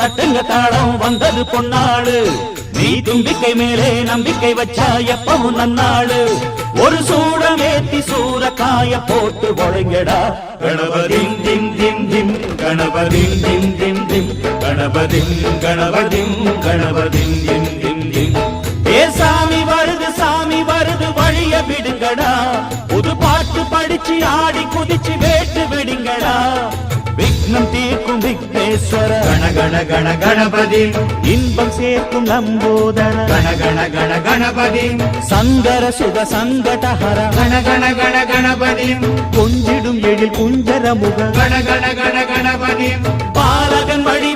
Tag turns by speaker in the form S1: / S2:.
S1: தட்டுங்க தாளம் வந்தது பொன்னாளு நீ தும்பிக்கை மேலே நம்பிக்கை வச்சா எப்பவும் நன்னாளு ஒரு சூடமேத்தி சூரக்காய போட்டு ஒழுங்கடா கணபதிம் திம் திம் திம் கணபதிம் திம் திம் திம் கணபதிம் கணபதிம் கணபதிம் திம் திம் திம் ஏ சாமி வருது வழிய விடுங்கடா புது பாட்டு படிச்சு ஆடி குதிச்சு வேட்டு விடுங்கடா விக்னம் தீர்க்கும் விக்னேஸ்வர
S2: கண கண கண கணபதி
S1: இன்பம் சேர்க்கும் லம்போதர
S2: கண கண கண கணபதி
S1: சங்கர சுக சங்கடஹர
S2: கண கண கண கணபதி
S1: கொஞ்சிடும் எழில் குஞ்சர முக
S2: கண கண கண கணபதி
S1: பாலகன் வழி